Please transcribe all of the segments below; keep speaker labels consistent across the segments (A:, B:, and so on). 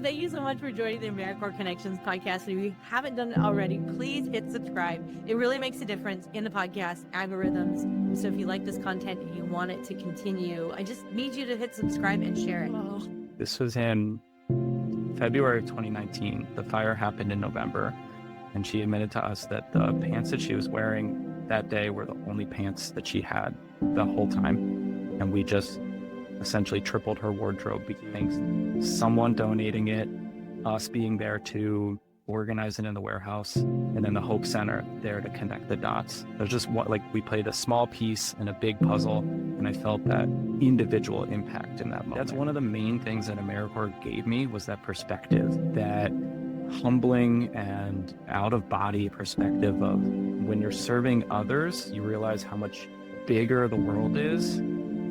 A: Hey, thank you so much for joining the AmeriCorps Connections podcast. If you haven't done it already, please hit subscribe. It really makes a difference in the podcast algorithms. So if you like this content and you want it to continue, I just need you to hit subscribe and share it.
B: This was in February of 2019. The fire happened in November, and she admitted to us that the pants that she was wearing that day were the only pants that she had the whole time. And we just essentially tripled her wardrobe, thanks someone donating it, us being there to organize it in the warehouse, and then the Hope Center there to connect the dots. It was just we played a small piece in a big puzzle, and I felt that individual impact in that moment. That's one of the main things that AmeriCorps gave me, was that perspective, that humbling and out-of-body perspective of when you're serving others, you realize how much bigger the world is,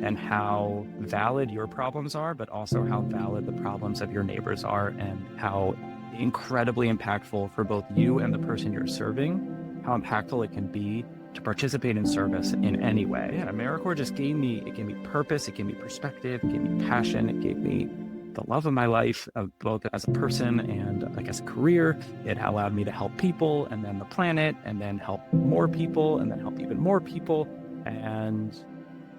B: and how valid your problems are, but also how valid the problems of your neighbors are, and how incredibly impactful for both you and the person you're serving, how impactful it can be to participate in service in any way. And AmeriCorps just gave me purpose, it gave me perspective, it gave me passion, it gave me the love of my life, of both as a person and as a career. It allowed me to help people, and then the planet, and then help more people, and then help even more people. And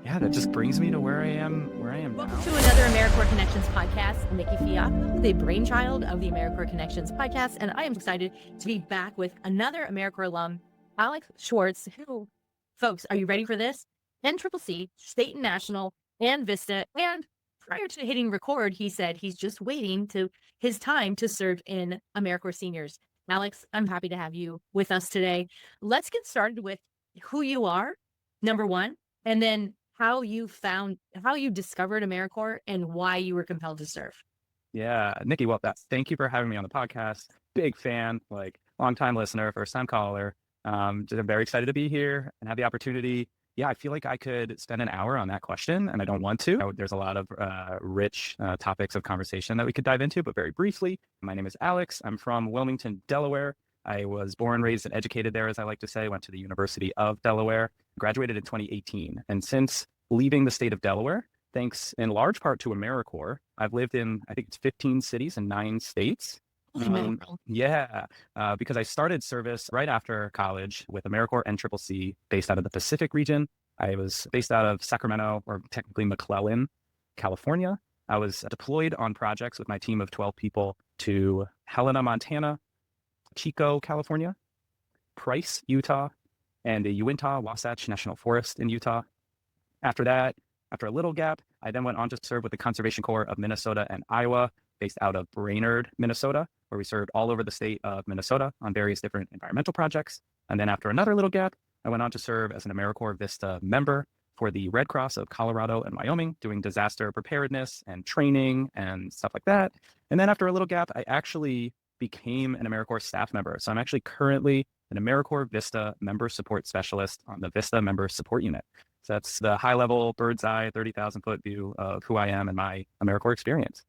B: yeah, that just brings me to where I am
A: Welcome
B: now.
A: to another AmeriCorps Connections podcast. Nicki Fiocco, the brainchild of the AmeriCorps Connections podcast, and I am excited to be back with another AmeriCorps alum, Alex Schwartz, who, folks, are you ready for this? NCCC, state and national, and VISTA, and prior to hitting record, he said he's just waiting to his time to serve in AmeriCorps Seniors. Alex, I'm happy to have you with us today. Let's get started with who you are, number one, and then how you discovered AmeriCorps and why you were compelled to serve.
B: Yeah, Nicki, well, thank you for having me on the podcast. Big fan, long-time listener, first-time caller. I'm very excited to be here and have the opportunity. Yeah, I feel like I could spend an hour on that question, and I don't want to. There's a lot of rich topics of conversation that we could dive into, but very briefly, my name is Alex. I'm from Wilmington, Delaware. I was born, raised, and educated there, as I like to say. Went to the University of Delaware, graduated in 2018. And since leaving the state of Delaware, thanks in large part to AmeriCorps, I've lived in, I think it's 15 cities and 9 states. Because I started service right after college with AmeriCorps NCCC, based out of the Pacific region. I was based out of Sacramento, or technically McClellan, California. I was deployed on projects with my team of 12 people to Helena, Montana, Chico, California, Price, Utah, and the Uintah-Wasatch National Forest in Utah. After that, after a little gap, I then went on to serve with the Conservation Corps of Minnesota and Iowa, based out of Brainerd, Minnesota, where we served all over the state of Minnesota on various different environmental projects. And then after another little gap, I went on to serve as an AmeriCorps VISTA member for the Red Cross of Colorado and Wyoming, doing disaster preparedness and training and stuff like that. And then after a little gap, I actually became an AmeriCorps staff member. So I'm actually currently an AmeriCorps VISTA member support specialist on the VISTA member support unit. So that's the high level bird's eye, 30,000 foot view of who I am and my AmeriCorps experience.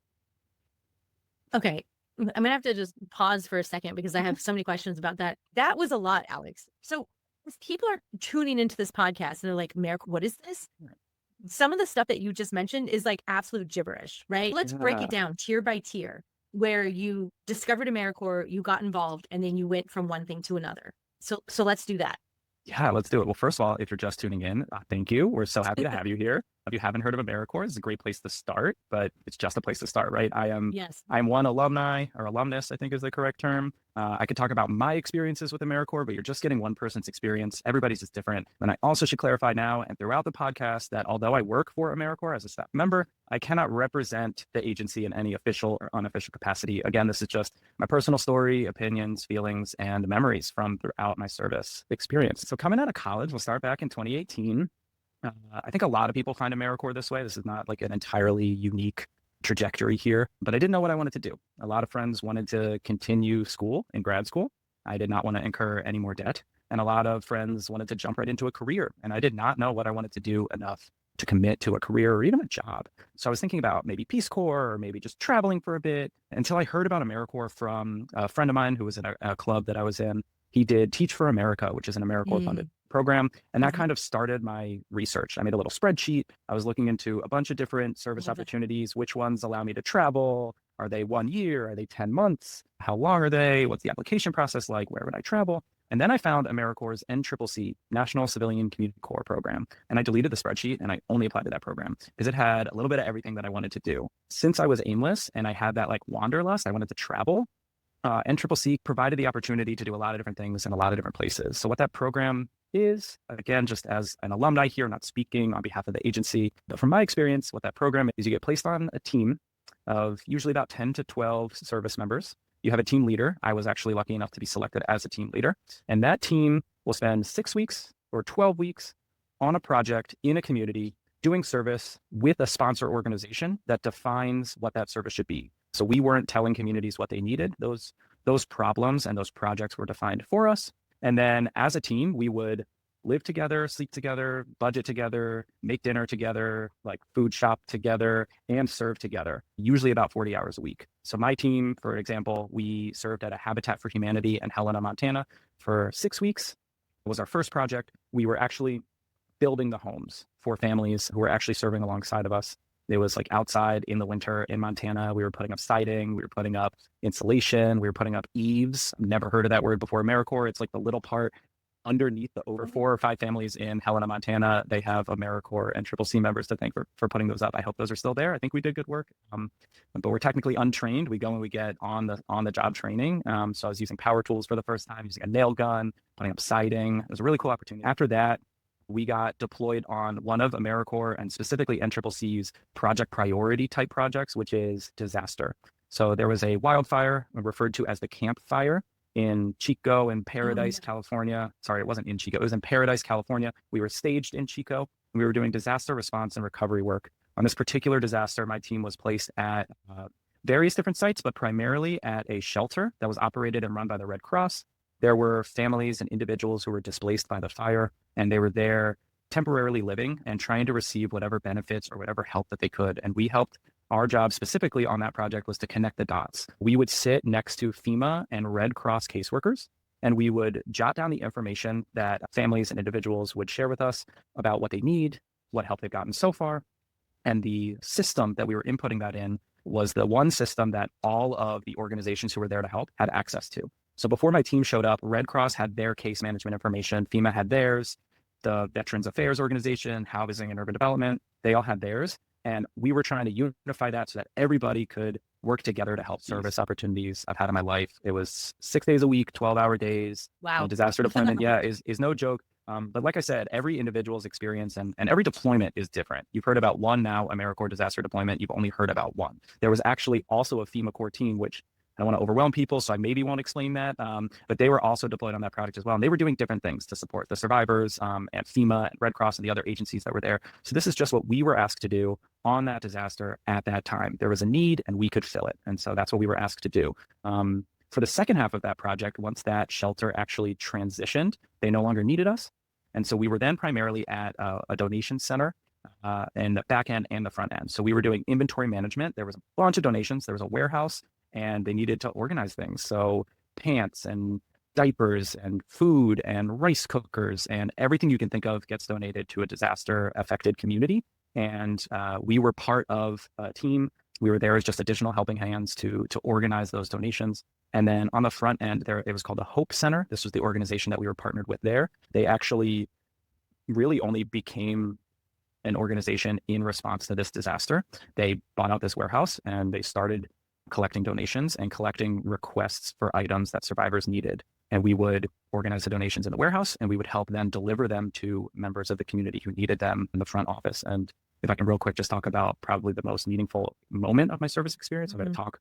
A: Okay. I'm going to have to just pause for a second because I have so many questions about that. That was a lot, Alex. So if people are tuning into this podcast and they're like, AmeriCorps, what is this? Some of the stuff that you just mentioned is absolute gibberish, right? Let's break it down tier by tier, where you discovered AmeriCorps, you got involved, and then you went from one thing to another. So let's do that.
B: Yeah, let's do it. Well, first of all, if you're just tuning in, thank you. We're so happy to have you here. If you haven't heard of AmeriCorps, it's a great place to start, but it's just a place to start, right? I'm one alumni, or alumnus, I think is the correct term. I could talk about my experiences with AmeriCorps, but you're just getting one person's experience. Everybody's is different. And I also should clarify now and throughout the podcast that although I work for AmeriCorps as a staff member, I cannot represent the agency in any official or unofficial capacity. Again, this is just my personal story, opinions, feelings, and memories from throughout my service experience. So coming out of college, we'll start back in 2018. I think a lot of people find AmeriCorps this way. This is not an entirely unique trajectory here, but I didn't know what I wanted to do. A lot of friends wanted to continue school in grad school. I did not want to incur any more debt. And a lot of friends wanted to jump right into a career. And I did not know what I wanted to do enough to commit to a career or even a job. So I was thinking about maybe Peace Corps or maybe just traveling for a bit until I heard about AmeriCorps from a friend of mine who was in a club that I was in. He did Teach for America, which is an AmeriCorps funded program. And that kind of started my research. I made a little spreadsheet. I was looking into a bunch of different service opportunities, which ones allow me to travel, Are they 1 year? Are they 10 months? How long are they? What's the application process like? Where would I travel? And then I found AmeriCorps NCCC, National Civilian Community Corps program. And I deleted the spreadsheet and I only applied to that program because it had a little bit of everything that I wanted to do. Since I was aimless and I had that like wanderlust, I wanted to travel. NCCC provided the opportunity to do a lot of different things in a lot of different places. So what that program is, again, just as an alumni here, not speaking on behalf of the agency, but from my experience, what that program is, you get placed on a team of usually about 10 to 12 service members. You have a team leader. I was actually lucky enough to be selected as a team leader. And that team will spend 6 weeks or 12 weeks on a project in a community doing service with a sponsor organization that defines what that service should be. So we weren't telling communities what they needed. Those problems and those projects were defined for us. And then as a team, we would live together, sleep together, budget together, make dinner together, like food shop together, and serve together, usually about 40 hours a week. So my team, for example, we served at a Habitat for Humanity in Helena, Montana for 6 weeks. It was our first project. We were actually building the homes for families who were actually serving alongside of us. It was like outside in the winter in Montana. We were putting up siding, we were putting up insulation, we were putting up eaves. Never heard of that word before. AmeriCorps, it's like the little part underneath the over 4 or 5 families in Helena, Montana. They have AmeriCorps and CCC members to thank for putting those up. I hope those are still there. I think we did good work, but we're technically untrained. We go and we get on the job training. So I was using power tools for the first time, using a nail gun, putting up siding. It was a really cool opportunity. After that, we got deployed on one of AmeriCorps and specifically NCCC's project priority type projects, which is disaster. So there was a wildfire referred to as the Camp Fire in Chico in Paradise, California. Sorry, it wasn't in Chico. It was in Paradise, California. We were staged in Chico. We were doing disaster response and recovery work. On this particular disaster, my team was placed at various different sites, but primarily at a shelter that was operated and run by the Red Cross. There were families and individuals who were displaced by the fire, and they were there temporarily living and trying to receive whatever benefits or whatever help that they could. And we helped. Our job specifically on that project was to connect the dots. We would sit next to FEMA and Red Cross caseworkers, and we would jot down the information that families and individuals would share with us about what they need, what help they've gotten so far. And the system that we were inputting that in was the one system that all of the organizations who were there to help had access to. So before my team showed up, Red Cross had their case management information, FEMA had theirs, the Veterans Affairs Organization, Housing and Urban Development, they all had theirs. And we were trying to unify that so that everybody could work together to help service opportunities I've had in my life. It was 6 days a week, 12-hour days.
A: Wow.
B: Disaster deployment, is no joke. But like I said, every individual's experience and every deployment is different. You've heard about one now, AmeriCorps disaster deployment. You've only heard about one. There was actually also a FEMA Corps team, which I don't want to overwhelm people, so I maybe won't explain that. But they were also deployed on that project as well. And they were doing different things to support the survivors and FEMA and Red Cross and the other agencies that were there. So this is just what we were asked to do on that disaster at that time. There was a need and we could fill it. And so that's what we were asked to do. For the second half of that project, once that shelter actually transitioned, they no longer needed us. And so we were then primarily at a donation center in the back end and the front end. So we were doing inventory management. There was a bunch of donations. There was a warehouse and they needed to organize things. So pants and diapers and food and rice cookers and everything you can think of gets donated to a disaster affected community. And we were part of a team. We were there as just additional helping hands to organize those donations. And then on the front end, it was called the Hope Center. This was the organization that we were partnered with there. They actually really only became an organization in response to this disaster. They bought out this warehouse and they started collecting donations and collecting requests for items that survivors needed. And we would organize the donations in the warehouse and we would help them deliver them to members of the community who needed them in the front office. And if I can real quick, just talk about probably the most meaningful moment of my service experience. I'm going to talk.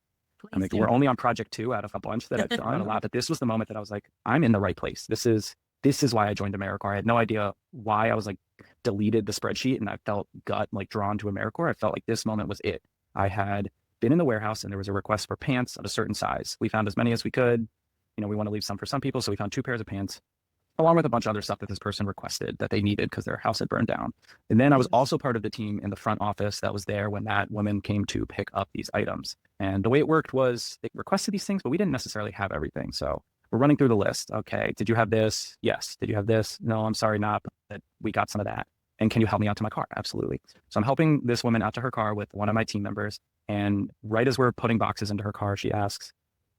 B: I mean, we're only on project 2 out of a bunch that I've done a lot, but this was the moment that I was like, I'm in the right place. This is why I joined AmeriCorps. I had no idea why. I was like deleted the spreadsheet and I felt drawn to AmeriCorps. I felt like this moment was it. I had been in the warehouse and there was a request for pants of a certain size. We found as many as we could. We want to leave some for some people. So we found 2 pairs of pants along with a bunch of other stuff that this person requested that they needed because their house had burned down. And then I was also part of the team in the front office that was there when that woman came to pick up these items. And the way it worked was they requested these things, but we didn't necessarily have everything. So we're running through the list. Okay, did you have this? Yes. Did you have this? No, I'm sorry, not, but we got some of that. And can you help me out to my car? Absolutely. So I'm helping this woman out to her car with one of my team members. And right as we're putting boxes into her car, she asks,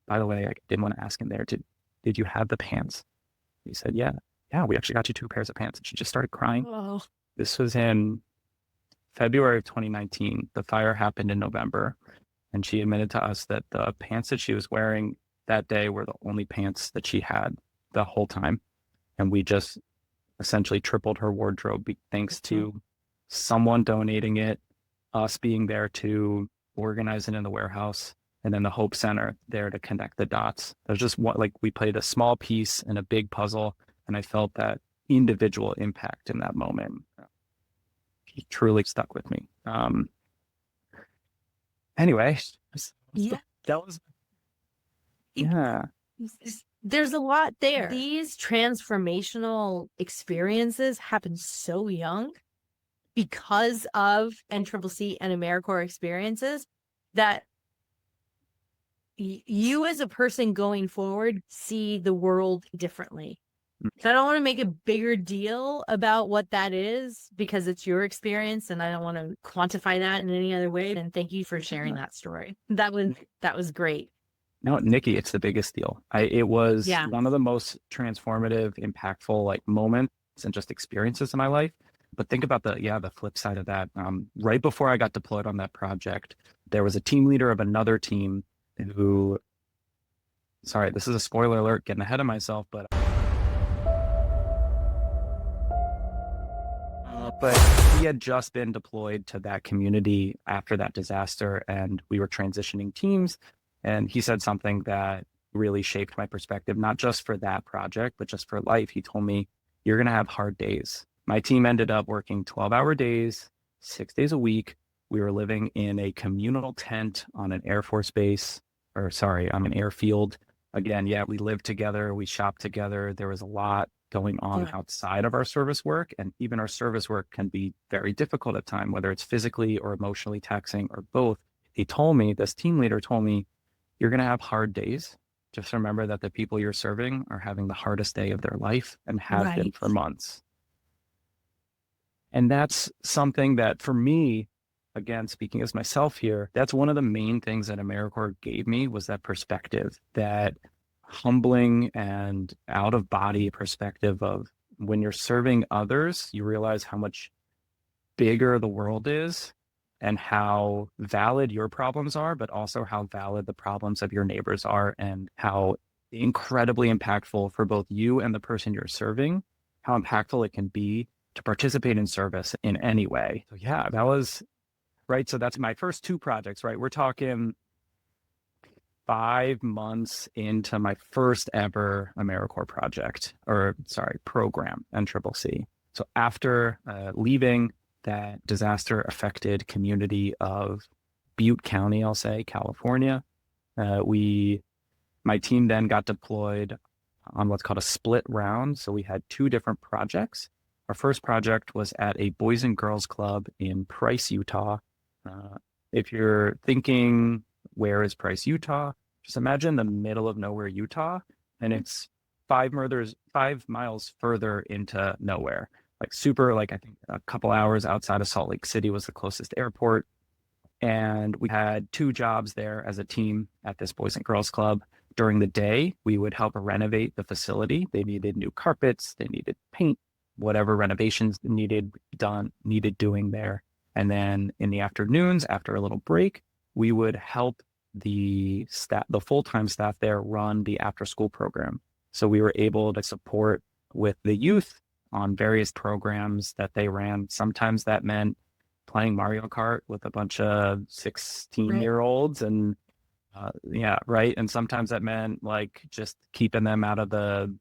B: by the way, I didn't want to ask him there, did you have the pants? He said, yeah, we actually got you 2 pairs of pants. And she just started crying.
A: Oh,
B: This was in February of 2019. The fire happened in November. And she admitted to us that the pants that she was wearing that day were the only pants that she had the whole time. And we just essentially tripled her wardrobe thanks to someone donating it, us being there to organize it in the warehouse, and then the Hope Center there to connect the dots. There's just one, like we played a small piece in a big puzzle, and I felt that individual impact in that moment. It truly stuck with me. Anyway,
A: yeah.
B: that was, yeah.
A: There's a lot there. These transformational experiences happen so young because of NCCC and AmeriCorps experiences that you as a person going forward see the world differently. So I don't want to make a bigger deal about what that is because it's your experience and I don't want to quantify that in any other way. And thank you for sharing that story. That was great.
B: No, Nicki, it's the biggest deal. It was
A: Yeah.
B: one of the most transformative, impactful like moments and just experiences in my life. But think about the flip side of that. Right before I got deployed on that project, there was a team leader of another team who, sorry, this is a spoiler alert, getting ahead of myself, but he had just been deployed to that community after that disaster, and we were transitioning teams. And he said something that really shaped my perspective, not just for that project, but just for life. He told me, you're going to have hard days. My team ended up working 12-hour days, 6 days a week. We were living in a communal tent on an Air Force base, on an airfield. Again, yeah, we lived together, we shopped together. There was a lot going on outside of our service work. And even our service work can be very difficult at times, whether it's physically or emotionally taxing or both. This team leader told me, you're going to have hard days. Just remember that the people you're serving are having the hardest day of their life and have been for months. And that's something that for me, again, speaking as myself here, that's one of the main things that AmeriCorps gave me was that perspective, that humbling and out of body perspective of when you're serving others, you realize how much bigger the world is and how valid your problems are, but also how valid the problems of your neighbors are and how incredibly impactful for both you and the person you're serving, how impactful it can be to participate in service in any way. So yeah, that was right. So that's my first 2 projects, right? We're talking 5 months into my first ever AmeriCorps program, NCCC. So after leaving that disaster affected community of Butte County, I'll say, California, my team then got deployed on what's called a split round. So we had 2 different projects. Our first project was at a Boys and Girls Club in Price, Utah. If you're thinking, where is Price, Utah? Just imagine the middle of nowhere, Utah, and it's 5 miles further into nowhere. I think a couple hours outside of Salt Lake City was the closest airport. And we had 2 jobs there as a team at this Boys and Girls Club. During the day, we would help renovate the facility. They needed new carpets, they needed paint, whatever renovations needed doing there. And then in the afternoons, after a little break, we would help the full-time staff there run the after-school program. So we were able to support with the youth on various programs that they ran. Sometimes that meant playing Mario Kart with a bunch of 16-year-olds and and sometimes that meant like just keeping them out of the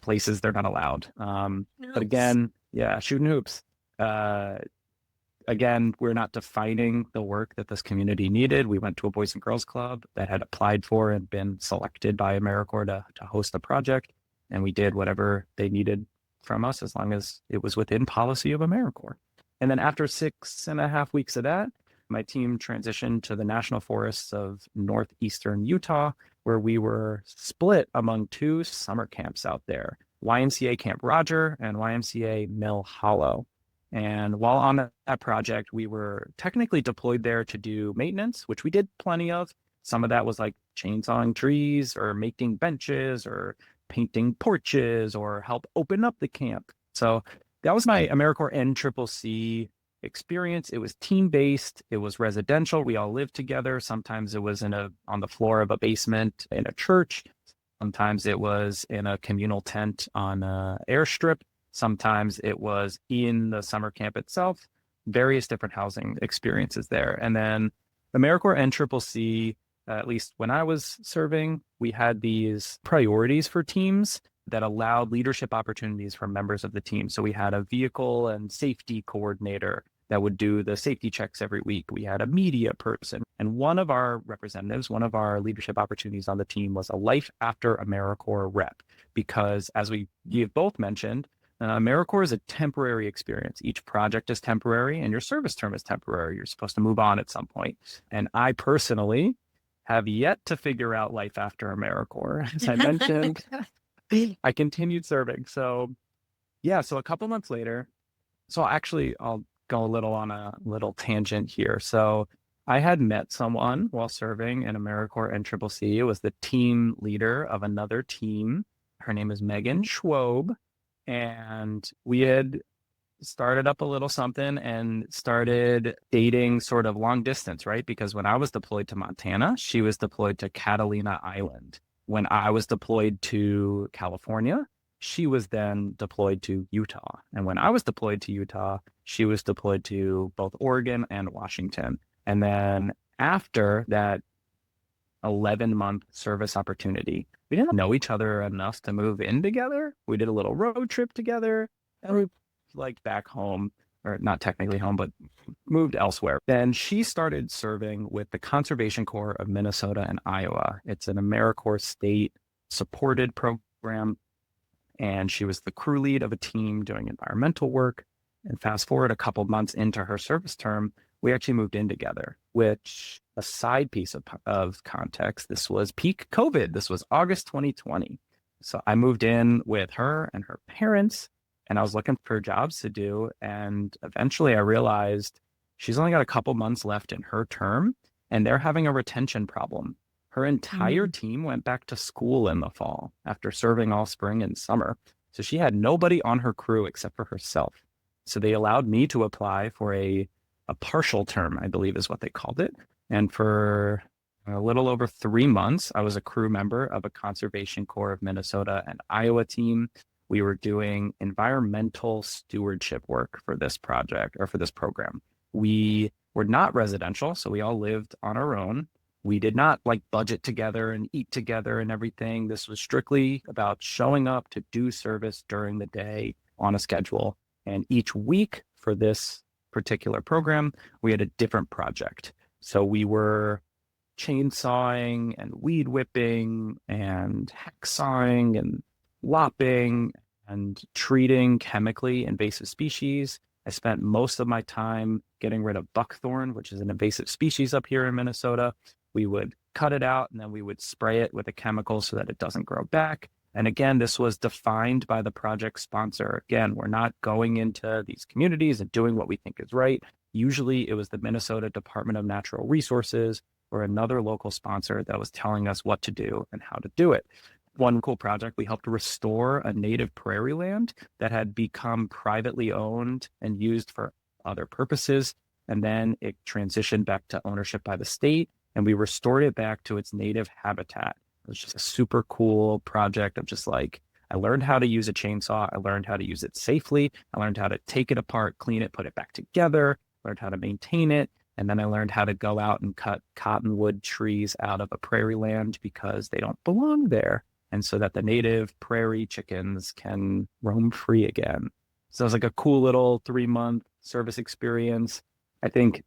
B: places they're not allowed. But again, shooting hoops. Again, we're not defining the work that this community needed. We went to a Boys and Girls Club that had applied for and been selected by AmeriCorps to host a project. And we did whatever they needed from us as long as it was within policy of AmeriCorps. And then after 6.5 weeks of that, my team transitioned to the National Forests of northeastern Utah, where we were split among 2 summer camps out there, YMCA Camp Roger and YMCA Mill Hollow. And while on that project, we were technically deployed there to do maintenance, which we did plenty of. Some of that was like chainsawing trees or making benches or painting porches or help open up the camp. So that was my AmeriCorps NCCC experience. It was team-based. It was residential. We all lived together. Sometimes it was on the floor of a basement in a church. Sometimes it was in a communal tent on an airstrip. Sometimes it was in the summer camp itself. Various different housing experiences there. And then AmeriCorps NCCC, at least when I was serving, we had these priorities for teams that allowed leadership opportunities for members of the team. So we had a vehicle and safety coordinator that would do the safety checks every week. We had a media person. And one of our representatives, one of our leadership opportunities on the team was a life after AmeriCorps rep. Because as you've both mentioned, AmeriCorps is a temporary experience. Each project is temporary and your service term is temporary. You're supposed to move on at some point. And I personally have yet to figure out life after AmeriCorps. As I mentioned, I continued serving. So a couple months later, I'll go on a little tangent here. So I had met someone while serving in AmeriCorps NCCC. It was the team leader of another team. Her name is Megan Schwob. And we had started up a little something and started dating sort of long distance, right? Because when I was deployed to Montana, she was deployed to Catalina Island. When I was deployed to California, she was then deployed to Utah. And when I was deployed to Utah, she was deployed to both Oregon and Washington. And then after that 11-month service opportunity, we didn't know each other enough to move in together. We did a little road trip together and we back home, or not technically home, but moved elsewhere. Then she started serving with the Conservation Corps of Minnesota and Iowa. It's an AmeriCorps state supported program. And she was the crew lead of a team doing environmental work. And fast forward a couple months into her service term, we actually moved in together, which a side piece of context, this was peak COVID. This was August 2020. So I moved in with her and her parents, and I was looking for jobs to do. And eventually I realized she's only got a couple months left in her term, and they're having a retention problem. Her entire team went back to school in the fall after serving all spring and summer. So she had nobody on her crew except for herself. So they allowed me to apply for a partial term, I believe is what they called it. And for a little over 3 months, I was a crew member of a Conservation Corps of Minnesota and Iowa team. We were doing environmental stewardship work for this project or for this program. We were not residential, so we all lived on our own. We did not budget together and eat together and everything. This was strictly about showing up to do service during the day on a schedule. And each week for this particular program, we had a different project. So we were chainsawing and weed whipping and hacksawing and lopping and treating chemically invasive species. I spent most of my time getting rid of buckthorn, which is an invasive species up here in Minnesota. We would cut it out and then we would spray it with a chemical so that it doesn't grow back. And again, this was defined by the project sponsor. Again, we're not going into these communities and doing what we think is right. Usually it was the Minnesota Department of Natural Resources or another local sponsor that was telling us what to do and how to do it. One cool project, we helped restore a native prairie land that had become privately owned and used for other purposes. And then it transitioned back to ownership by the state, and we restored it back to its native habitat. It was just a super cool project of I learned how to use a chainsaw. I learned how to use it safely. I learned how to take it apart, clean it, put it back together, learned how to maintain it. And then I learned how to go out and cut cottonwood trees out of a prairie land because they don't belong there. And so that the native prairie chickens can roam free again. So it was a cool little 3-month service experience. I think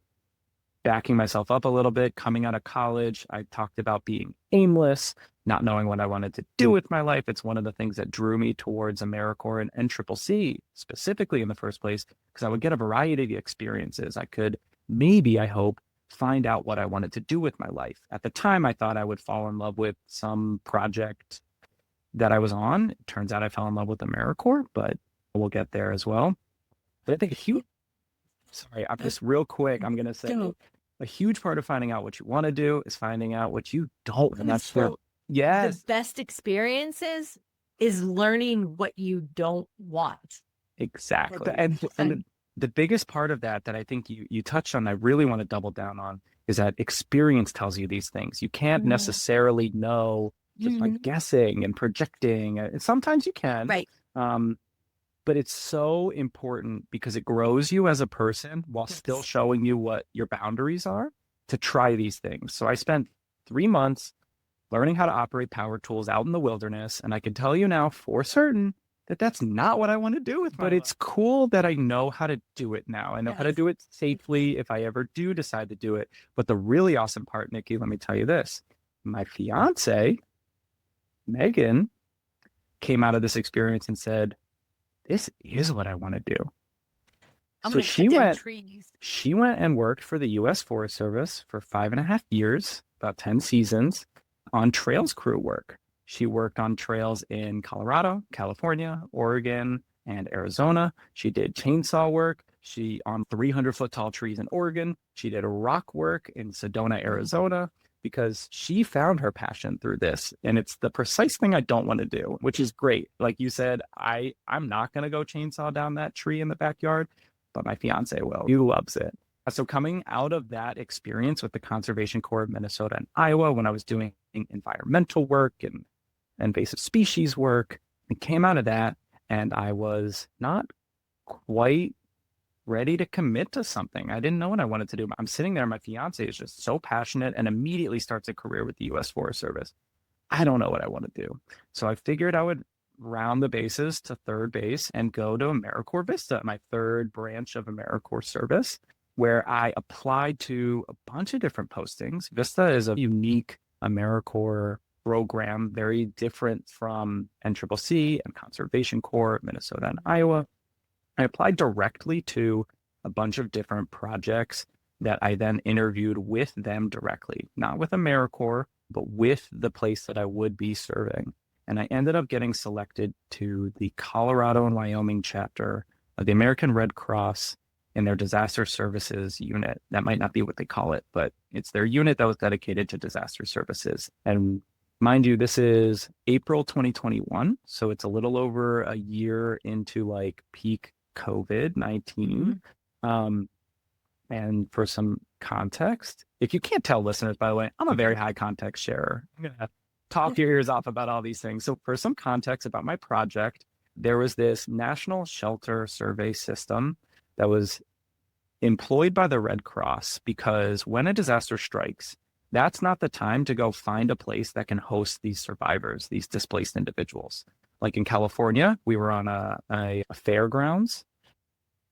B: backing myself up a little bit, coming out of college, I talked about being aimless, not knowing what I wanted to do with my life. It's one of the things that drew me towards AmeriCorps and NCCC, specifically in the first place, because I would get a variety of experiences. I could maybe, I hope, find out what I wanted to do with my life. At the time, I thought I would fall in love with some project that I was on. It turns out I fell in love with AmeriCorps, but we'll get there as well. But I think a huge Sorry, I'm just real quick. I'm going to say a huge part of finding out what you want to do is finding out what you don't. And that's
A: the
B: yes,
A: best experiences is learning what you don't want.
B: exactly. And the biggest part of that I think you touched on, I really want to double down on, is that experience tells you these things. You can't necessarily know just by guessing and projecting. Sometimes you can.
A: Right.
B: But it's so important because it grows you as a person while still showing you what your boundaries are to try these things. So I spent 3 months learning how to operate power tools out in the wilderness. And I can tell you now for certain that that's not what I want to do with my life. But it's cool that I know how to do it now. I know how to do it safely if I ever do decide to do it. But the really awesome part, Nicki, let me tell you this. My fiance, Megan, came out of this experience and said, this is what I want to do. So she went and worked for the U.S. Forest Service for 5.5 years, about 10 seasons, on trails crew work. She worked on trails in Colorado, California, Oregon, and Arizona. She did chainsaw work. She on 300-foot tall trees in Oregon. She did rock work in Sedona, Arizona, because she found her passion through this. And it's the precise thing I don't want to do, which is great. Like you said, I'm not going to go chainsaw down that tree in the backyard, but my fiance will. He loves it. So coming out of that experience with the Conservation Corps of Minnesota and Iowa, when I was doing environmental work and invasive species work, I came out of that and I was not quite ready to commit to something. I didn't know what I wanted to do. I'm sitting there, my fiance is just so passionate and immediately starts a career with the U.S. Forest Service. I don't know what I want to do. So I figured I would round the bases to third base and go to AmeriCorps VISTA, my third branch of AmeriCorps service, where I applied to a bunch of different postings. VISTA is a unique AmeriCorps program, very different from NCCC and Conservation Corps, Minnesota and Iowa. I applied directly to a bunch of different projects that I then interviewed with them directly, not with AmeriCorps, but with the place that I would be serving. And I ended up getting selected to the Colorado and Wyoming chapter of the American Red Cross in their disaster services unit. That might not be what they call it, but it's their unit that was dedicated to disaster services. And mind you, this is April 2021. So it's a little over a year into like peak COVID-19. And for some context, if you can't tell listeners, by the way, I'm a very high context sharer. I'm going to talk your ears off about all these things. So for some context about my project, there was this national shelter survey system that was employed by the Red Cross because when a disaster strikes, that's not the time to go find a place that can host these survivors, these displaced individuals. Like in California, we were on a fairgrounds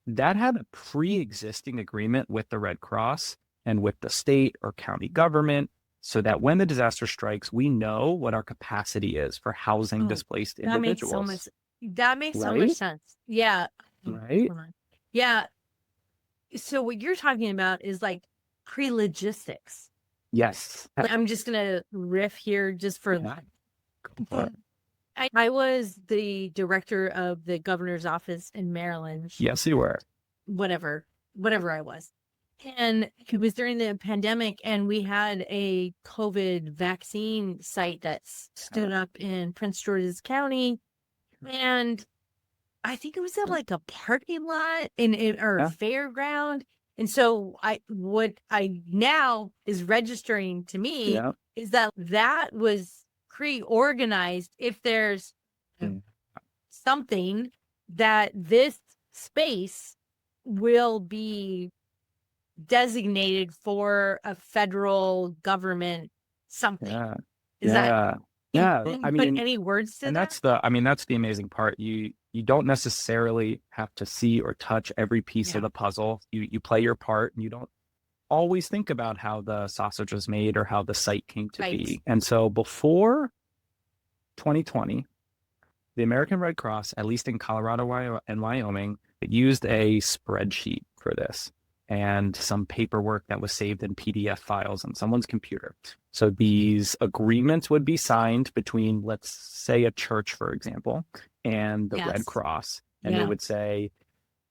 B: that had a pre-existing agreement with the Red Cross and with the state or county government so that when the disaster strikes, we know what our capacity is for housing displaced individuals.
A: That makes so much sense. Yeah.
B: Right?
A: Yeah. So what you're talking about is like pre-logistics.
B: Yes.
A: I'm just going to riff here just for I was the director of the governor's office in Maryland.
B: Yes, you were.
A: Whatever I was. And it was during the pandemic, and we had a COVID vaccine site that stood up in Prince George's County. And I think it was at like a parking lot or a fairground. And so what I now is registering to me is that was pre-organized. If there's something that this space will be designated for a federal government something. Is that I mean, put any words to
B: and
A: that?
B: That's the amazing part. You don't necessarily have to see or touch every piece of the puzzle. You play your part, and you don't always think about how the sausage was made or how the site came to be. And so before 2020, the American Red Cross, at least in Colorado and Wyoming, used a spreadsheet for this and some paperwork that was saved in PDF files on someone's computer. So these agreements would be signed between, let's say, a church, for example, and the Red Cross. And they would say,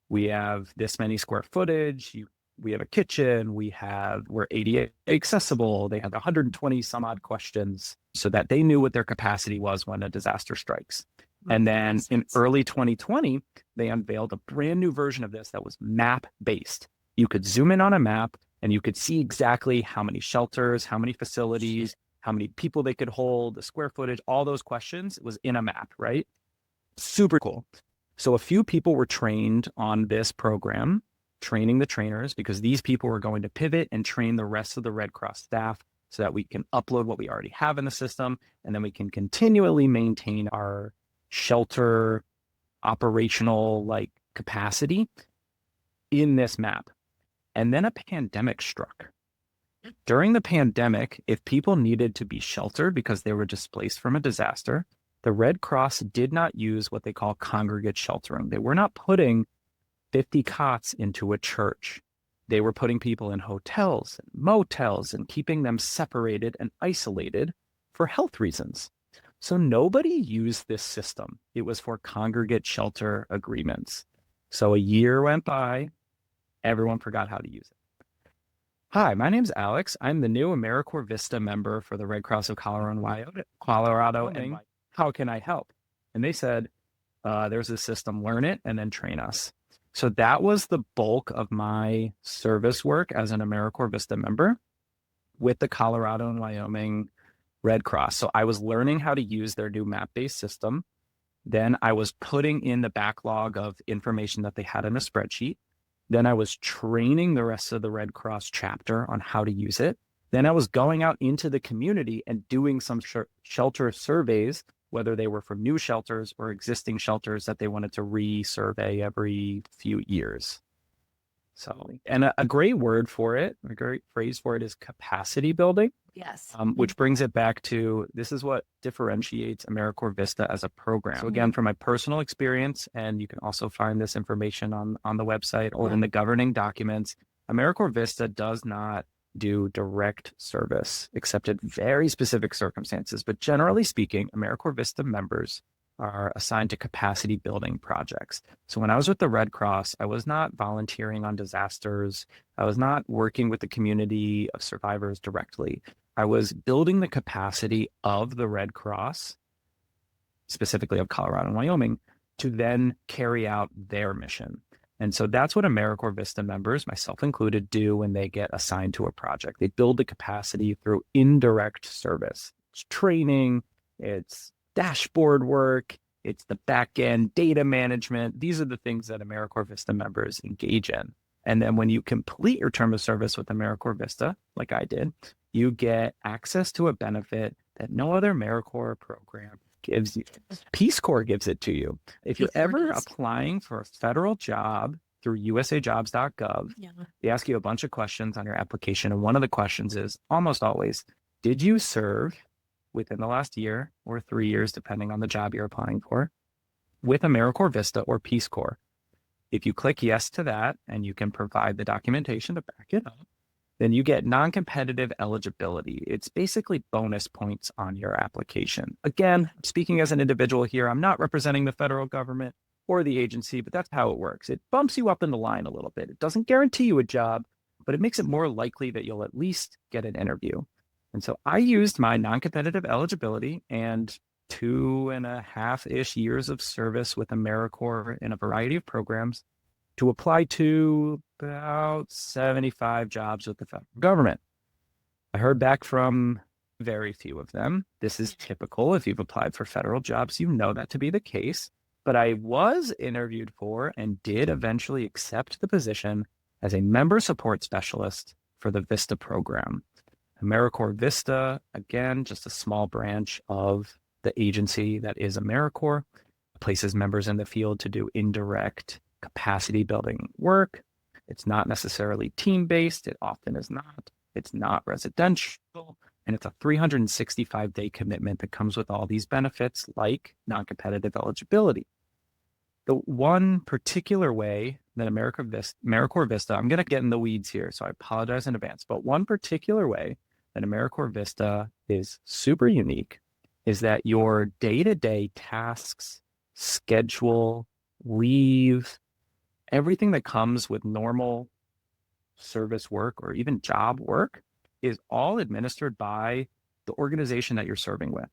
B: we have this many square footage, we have a kitchen, we're ADA accessible. They had 120 some odd questions so that they knew what their capacity was when a disaster strikes. And then in early 2020, they unveiled a brand new version of this that was map-based. You could zoom in on a map and you could see exactly how many shelters, how many facilities, how many people they could hold, the square footage, all those questions was in a map, right? Super cool. So a few people were trained on this program, training the trainers, because these people were going to pivot and train the rest of the Red Cross staff so that we can upload what we already have in the system, and then we can continually maintain our shelter operational capacity in this map. And then a pandemic struck. During the pandemic, if people needed to be sheltered because they were displaced from a disaster, the Red Cross did not use what they call congregate sheltering. They were not putting 50 cots into a church. They were putting people in hotels and motels and keeping them separated and isolated for health reasons. So nobody used this system. It was for congregate shelter agreements. So a year went by, everyone forgot how to use it. Hi, my name's Alex. I'm the new AmeriCorps VISTA member for the Red Cross of Colorado. And how can I help? And they said, there's a system, learn it and then train us. So that was the bulk of my service work as an AmeriCorps VISTA member with the Colorado and Wyoming Red Cross. So I was learning how to use their new map-based system. Then I was putting in the backlog of information that they had in a spreadsheet. Then I was training the rest of the Red Cross chapter on how to use it. Then I was going out into the community and doing some shelter surveys, whether they were from new shelters or existing shelters that they wanted to re-survey every few years. So, and a great word for it, a great phrase for it is capacity building.
A: Yes.
B: Which brings it back to, this is what differentiates AmeriCorps VISTA as a program. So again, from my personal experience, and you can also find this information on the website or in the governing documents, AmeriCorps VISTA does not do direct service, except in very specific circumstances. But generally speaking, AmeriCorps VISTA members are assigned to capacity building projects. So when I was with the Red Cross, I was not volunteering on disasters. I was not working with the community of survivors directly. I was building the capacity of the Red Cross, specifically of Colorado and Wyoming, to then carry out their mission. And so that's what AmeriCorps VISTA members, myself included, do when they get assigned to a project. They build the capacity through indirect service. It's training, it's dashboard work, it's the back-end data management. These are the things that AmeriCorps VISTA members engage in. And then when you complete your term of service with AmeriCorps VISTA, like I did, you get access to a benefit that no other AmeriCorps program gives you. Peace Corps gives it to you. If you're ever applying for a federal job through usajobs.gov, they ask you a bunch of questions on your application. And one of the questions is almost always, did you serve within the last year or 3 years, depending on the job you're applying for, with AmeriCorps VISTA or Peace Corps? If you click yes to that and you can provide the documentation to back it up, then you get non-competitive eligibility. It's basically bonus points on your application. Again, speaking as an individual here, I'm not representing the federal government or the agency, but that's how it works. It bumps you up in the line a little bit. It doesn't guarantee you a job, but it makes it more likely that you'll at least get an interview. And so I used my non-competitive eligibility and 2.5-ish years of service with AmeriCorps in a variety of programs to apply to about 75 jobs with the federal government. I heard back from very few of them. This is typical. If you've applied for federal jobs, you know that to be the case. But I was interviewed for and did eventually accept the position as a member support specialist for the VISTA program. AmeriCorps VISTA, again, just a small branch of the agency that is AmeriCorps, places members in the field to do indirect capacity building work. It's not necessarily team-based. It often is not. It's not residential. And it's a 365-day commitment that comes with all these benefits like non-competitive eligibility. The one particular way that AmeriCorps VISTA, I'm going to get in the weeds here, so I apologize in advance, but one particular way that AmeriCorps VISTA is super unique is that your day-to-day tasks, schedule, leave, everything that comes with normal service work or even job work is all administered by the organization that you're serving with.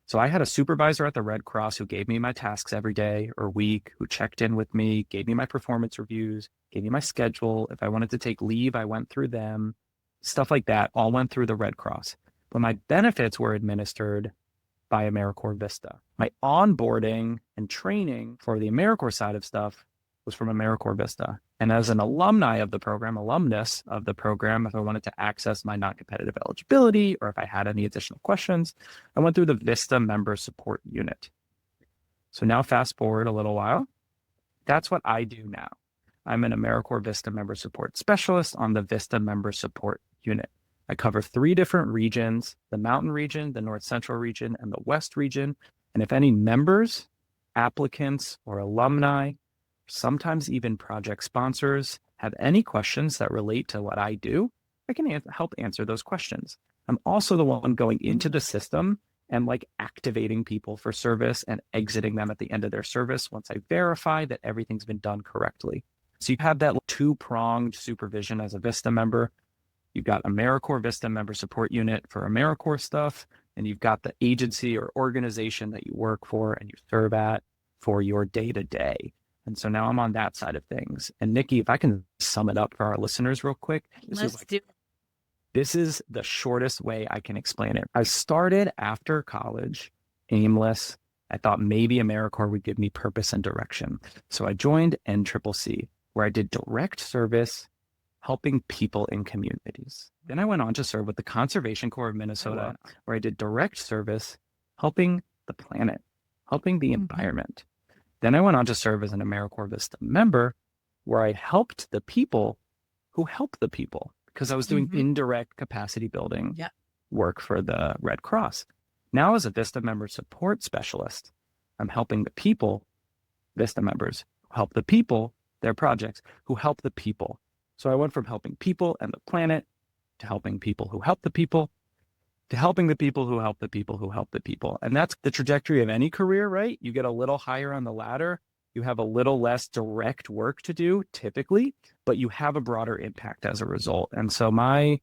B: So I had a supervisor at the Red Cross who gave me my tasks every day or week, who checked in with me, gave me my performance reviews, gave me my schedule. If I wanted to take leave, I went through them. Stuff like that all went through the Red Cross. But my benefits were administered by AmeriCorps VISTA. My onboarding and training for the AmeriCorps side of stuff was from AmeriCorps VISTA. And as an alumni of the program, alumnus of the program, if I wanted to access my non-competitive eligibility or if I had any additional questions, I went through the VISTA member support unit. So now fast forward a little while. That's what I do now. I'm an AmeriCorps VISTA member support specialist on the VISTA member support unit. I cover 3 different regions, the Mountain region, the North Central region, and the West region. And if any members, applicants, or alumni, sometimes even project sponsors, have any questions that relate to what I do, I can help answer those questions. I'm also the one going into the system and like activating people for service and exiting them at the end of their service once I verify that everything's been done correctly. So you have that 2-pronged supervision as a VISTA member. You've got AmeriCorps VISTA member support unit for AmeriCorps stuff, and you've got the agency or organization that you work for and you serve at for your day-to-day. And so now I'm on that side of things. And Nicki, if I can sum it up for our listeners real quick. This is the shortest way I can explain it. I started after college, aimless. I thought maybe AmeriCorps would give me purpose and direction. So I joined NCCC, where I did direct service, helping people in communities. Then I went on to serve with the Conservation Corps of Minnesota, where I did direct service, helping the planet, helping the environment. Then I went on to serve as an AmeriCorps VISTA member, where I helped the people who help the people, because I was doing indirect capacity building work for the Red Cross. Now as a VISTA member support specialist, I'm helping the people, VISTA members, help the people, their projects, who help the people. So I went from helping people and the planet to helping people who help the people to helping the people who help the people who help the people. And that's the trajectory of any career, right? You get a little higher on the ladder. You have a little less direct work to do typically, but you have a broader impact as a result. And so my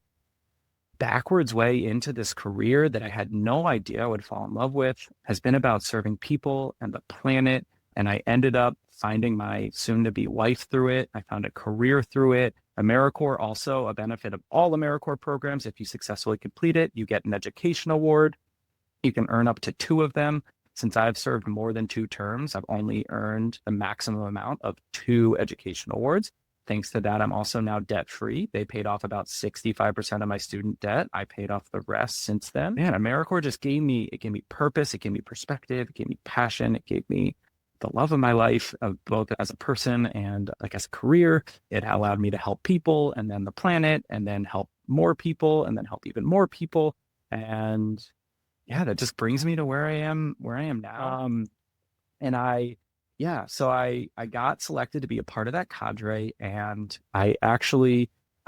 B: backwards way into this career that I had no idea I would fall in love with has been about serving people and the planet. And I ended up finding my soon-to-be wife through it. I found a career through it. AmeriCorps, also a benefit of all AmeriCorps programs. If you successfully complete it, you get an education award. You can earn up to 2 of them. Since I've served more than 2 terms, I've only earned the maximum amount of 2 education awards. Thanks to that, I'm also now debt-free. They paid off about 65% of my student debt. I paid off the rest since then. Man, AmeriCorps just gave me purpose, it gave me perspective, it gave me passion, it gave me the love of my life, both as a person and like as a career. It allowed me to help people and then the planet and then help more people and then help even more people. And yeah, that just brings me to where I am now. So I got selected to be a part of that cadre, and I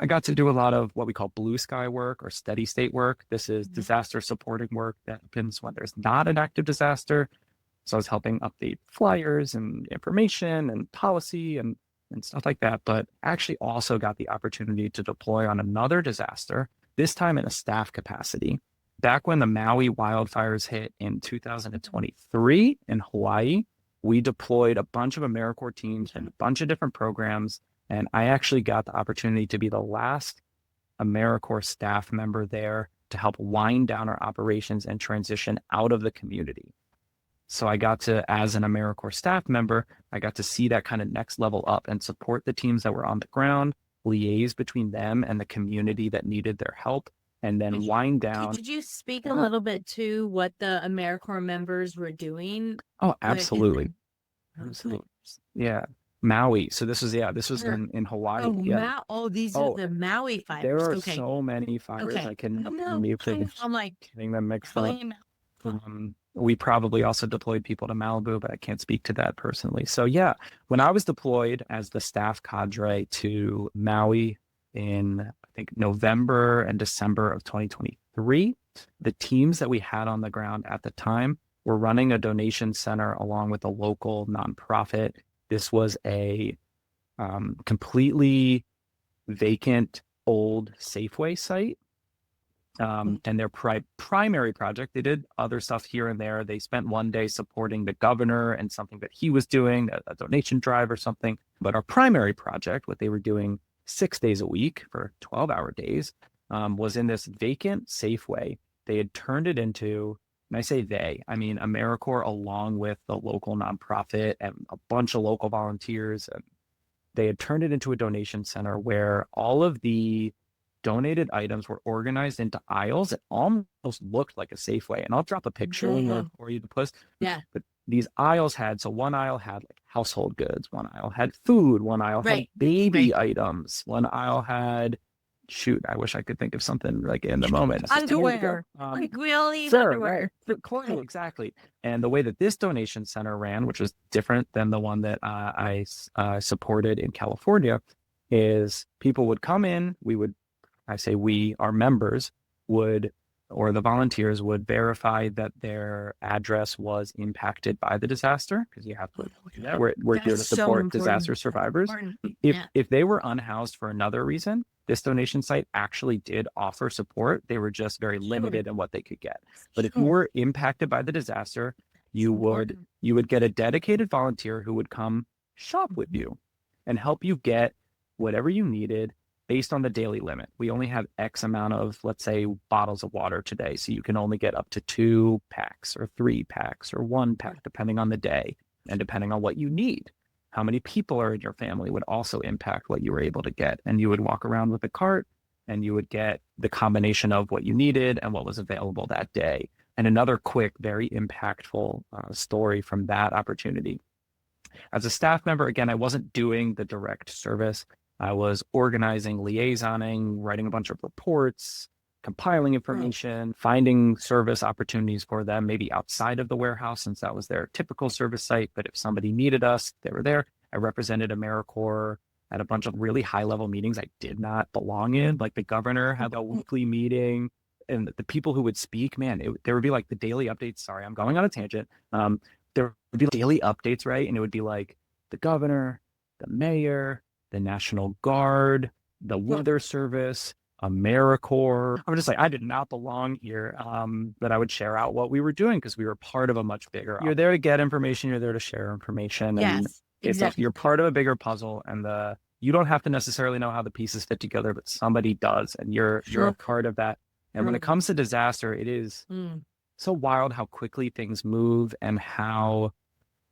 B: got to do a lot of what we call blue sky work or steady state work. This is disaster supporting work that happens when there's not an active disaster. So I was helping update flyers and information and policy and stuff like that, but actually also got the opportunity to deploy on another disaster, this time in a staff capacity. Back when the Maui wildfires hit in 2023 in Hawaii, we deployed a bunch of AmeriCorps teams and a bunch of different programs, and I actually got the opportunity to be the last AmeriCorps staff member there to help wind down our operations and transition out of the community. So I got to, as an AmeriCorps staff member, I got to see that kind of next level up and support the teams that were on the ground, liaise between them and the community that needed their help, and then wind down.
A: Did you speak a little bit to what the AmeriCorps members were doing?
B: Oh, absolutely. Absolutely. Yeah. Maui. So this was in Hawaii.
A: These are the Maui fires.
B: There are so many fires. I can
A: I'm like
B: getting them mixed up. We probably also deployed people to Malibu, but I can't speak to that personally. So yeah, when I was deployed as the staff cadre to Maui in, I think, November and December of 2023, the teams that we had on the ground at the time were running a donation center along with a local nonprofit. This was a completely vacant old Safeway site. And their primary project, they did other stuff here and there. They spent one day supporting the governor and something that he was doing, a donation drive or something. But our primary project, what they were doing 6 days a week for 12-hour days, was in this vacant Safeway. They had turned it into, and I say they, I mean AmeriCorps along with the local nonprofit and a bunch of local volunteers. And they had turned it into a donation center where all of the donated items were organized into aisles. It almost looked like a Safeway. And I'll drop a picture for you to post.
A: Yeah.
B: But these aisles had, so one aisle had like household goods, one aisle had food, one aisle had baby items, one aisle had, I wish I could think of something like in the moment.
A: Underwear. Like really underwear.
B: Right. Exactly. And the way that this donation center ran, which was different than the one that I supported in California, is people would come in, our members would, or the volunteers would verify that their address was impacted by the disaster, because you have to, we're here to support disaster survivors. If they were unhoused for another reason, this donation site actually did offer support. They were just very limited in what they could get. But if you were impacted by the disaster, you would get a dedicated volunteer who would come shop with you and help you get whatever you needed based on the daily limit. We only have X amount of, let's say, bottles of water today. So you can only get up to 2 packs or 3 packs or 1 pack, depending on the day and depending on what you need. How many people are in your family would also impact what you were able to get. And you would walk around with a cart and you would get the combination of what you needed and what was available that day. And another quick, very impactful story from that opportunity. As a staff member, again, I wasn't doing the direct service. I was organizing, liaisoning, writing a bunch of reports, compiling information, finding service opportunities for them, maybe outside of the warehouse, since that was their typical service site. But if somebody needed us, they were there. I represented AmeriCorps at a bunch of really high-level meetings I did not belong in. Like the governor had a weekly meeting, and the people who would speak, man, there would be like the daily updates. Sorry, I'm going on a tangent. There would be daily updates, right? And it would be like the governor, the mayor, the National Guard, the Weather Service, AmeriCorps. I'm just like, I did not belong here. But I would share out what we were doing because we were part of a much bigger. You're there to get information. You're there to share information. And exactly. You're part of a bigger puzzle, and you don't have to necessarily know how the pieces fit together, but somebody does, and you're a part of that. And when it comes to disaster, it is so wild how quickly things move and how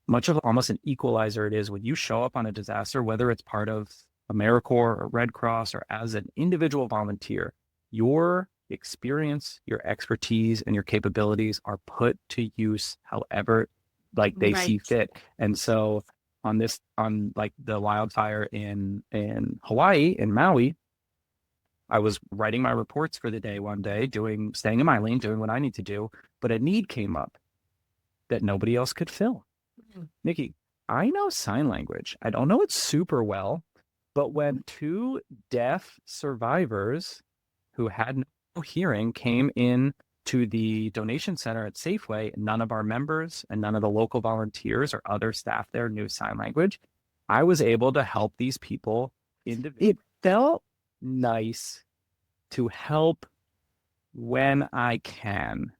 B: much of almost an equalizer it is when you show up on a disaster, whether it's part of AmeriCorps or Red Cross or as an individual volunteer. Your experience, your expertise, and your capabilities are put to use however they see fit. And so on like the wildfire in Hawaii, in Maui, I was writing my reports for the day one day, staying in my lane, doing what I need to do, but a need came up that nobody else could fill. Nicki, I know sign language. I don't know it super well, but when 2 deaf survivors who had no hearing came in to the donation center at Safeway, none of our members and none of the local volunteers or other staff there knew sign language. I was able to help these people individually. It felt nice to help when I can.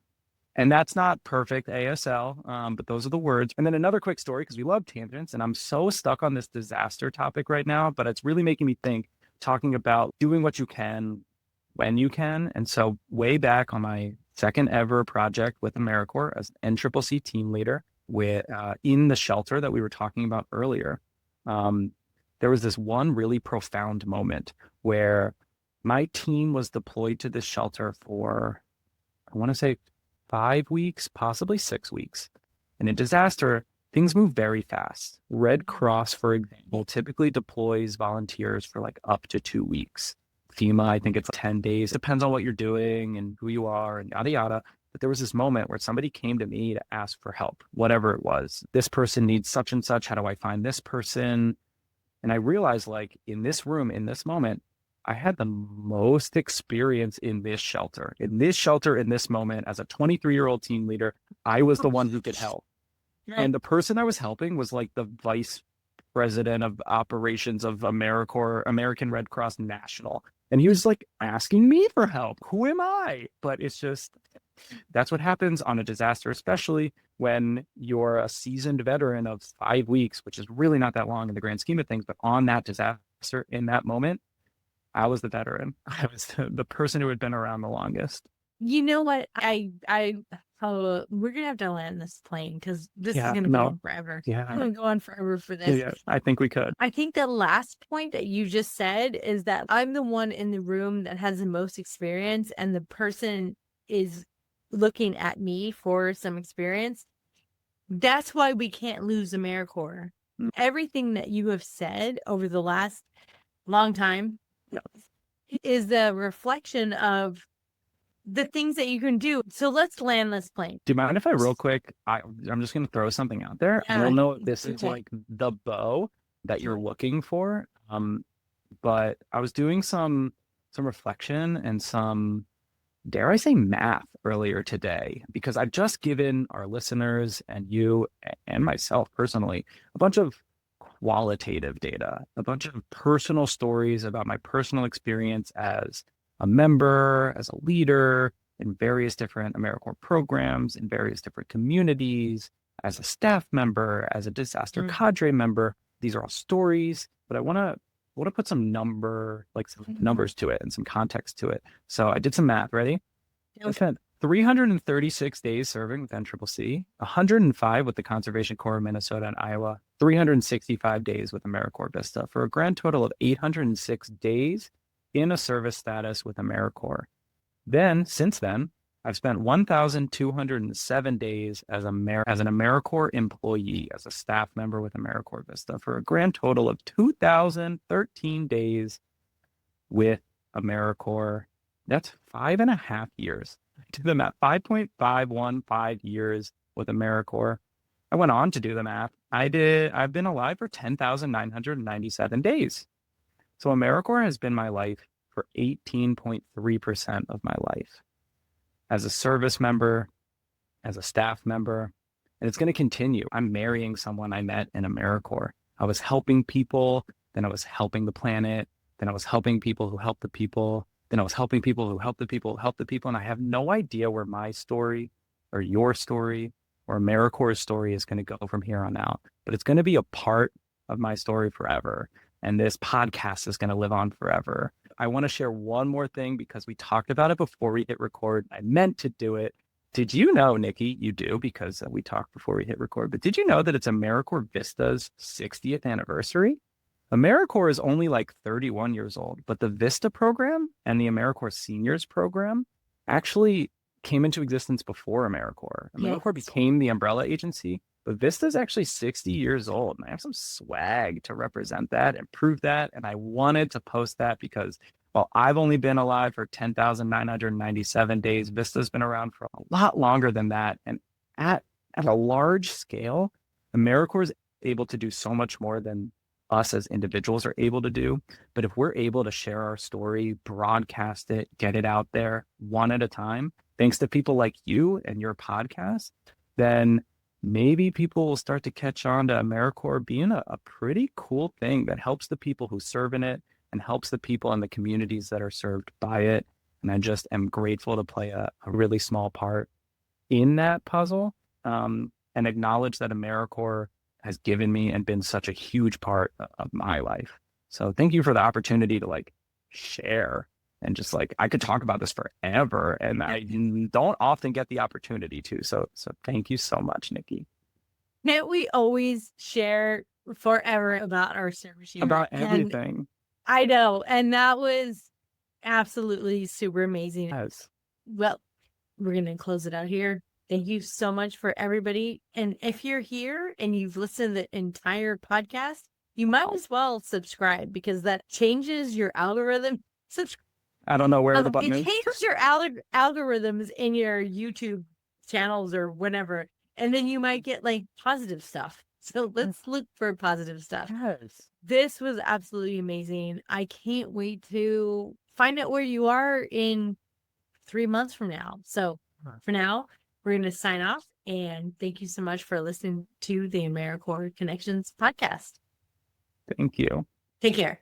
B: And that's not perfect ASL, but those are the words. And then another quick story, because we love tangents, and I'm so stuck on this disaster topic right now, but it's really making me think, talking about doing what you can when you can. And so way back on my second ever project with AmeriCorps as an NCCC team leader in the shelter that we were talking about earlier, there was this one really profound moment where my team was deployed to this shelter for, I want to say, 5 weeks, possibly 6 weeks. And in disaster, things move very fast. Red Cross, for example, typically deploys volunteers for like up to 2 weeks. FEMA, I think it's 10 days. Depends on what you're doing and who you are and yada, yada. But there was this moment where somebody came to me to ask for help, whatever it was. This person needs such and such. How do I find this person? And I realized, like, in this room, in this moment, I had the most experience in this shelter. In this moment, as a 23-year-old team leader, I was the one who could help. And the person I was helping was like the vice president of operations of AmeriCorps, American Red Cross National. And he was like asking me for help. Who am I? But it's just, that's what happens on a disaster, especially when you're a seasoned veteran of 5 weeks, which is really not that long in the grand scheme of things. But on that disaster, in that moment, I was the veteran. I was the person who had been around the longest.
A: You know what? We're gonna have to land this plane because this is gonna go on forever.
B: Yeah,
A: I'm gonna go on forever for this.
B: Yeah, I think we could.
A: I think the last point that you just said is that I'm the one in the room that has the most experience, and the person is looking at me for some experience. That's why we can't lose AmeriCorps. Everything that you have said over the last long time is the reflection of the things that you can do. So let's land this plane.
B: Do you mind if I real quick, I'm just going to throw something out there. I don't know if this is like the bow that you're looking for. But I was doing some reflection and some, dare I say, math earlier today, because I've just given our listeners and you and myself personally a bunch of qualitative data, a bunch of personal stories about my personal experience as a member, as a leader in various different AmeriCorps programs, in various different communities, as a staff member, as a disaster cadre member. These are all stories, but I want to put some numbers to it and some context to it. So I did some math. Ready? I spent 336 days serving with NCCC, 105 with the Conservation Corps of Minnesota and Iowa, 365 days with AmeriCorps VISTA, for a grand total of 806 days in a service status with AmeriCorps. Since then, I've spent 1,207 days as an AmeriCorps employee, as a staff member with AmeriCorps VISTA, for a grand total of 2,013 days with AmeriCorps. That's 5.5 years. Do the math, 5.515 years with AmeriCorps. I went on to do the math. I've been alive for 10,997 days. So AmeriCorps has been my life for 18.3% of my life. As a service member, as a staff member, and it's going to continue. I'm marrying someone I met in AmeriCorps. I was helping people, then I was helping the planet, then I was helping people who helped the people, then I was helping people who helped the people who helped the people, and I have no idea where my story or your story or AmeriCorps' story is going to go from here on out. But it's going to be a part of my story forever. And this podcast is going to live on forever. I want to share one more thing because we talked about it before we hit record. I meant to do it. Did you know, Nicki, you do because we talked before we hit record, but did you know that it's AmeriCorps VISTA's 60th anniversary? AmeriCorps is only like 31 years old, but the VISTA program and the AmeriCorps Seniors program actually came into existence before AmeriCorps. AmeriCorps became the umbrella agency, but VISTA is actually 60 years old, and I have some swag to represent that and prove that. And I wanted to post that because while I've only been alive for 10,997 days, VISTA's been around for a lot longer than that. And at a large scale, AmeriCorps is able to do so much more than us as individuals are able to do. But if we're able to share our story, broadcast it, get it out there one at a time, thanks to people like you and your podcast, then maybe people will start to catch on to AmeriCorps being a pretty cool thing that helps the people who serve in it and helps the people in the communities that are served by it. And I just am grateful to play a really small part in that puzzle, and acknowledge that AmeriCorps has given me and been such a huge part of my life. So thank you for the opportunity to share. And just I could talk about this forever, and I don't often get the opportunity to. So thank you so much, Nicki.
A: Can't we always share forever about our service year?
B: About everything.
A: I know. And that was absolutely super amazing.
B: Yes.
A: Well, we're going to close it out here. Thank you so much for everybody. And if you're here and you've listened to the entire podcast, you might as well subscribe because that changes your algorithm.
B: I don't know where the button is.
A: It changes your algorithms in your YouTube channels or whatever. And then you might get positive stuff. So let's look for positive stuff.
B: Yes.
A: This was absolutely amazing. I can't wait to find out where you are in 3 months from now. So for now, we're going to sign off. And thank you so much for listening to the AmeriCorps Connections podcast.
B: Thank you.
A: Take care.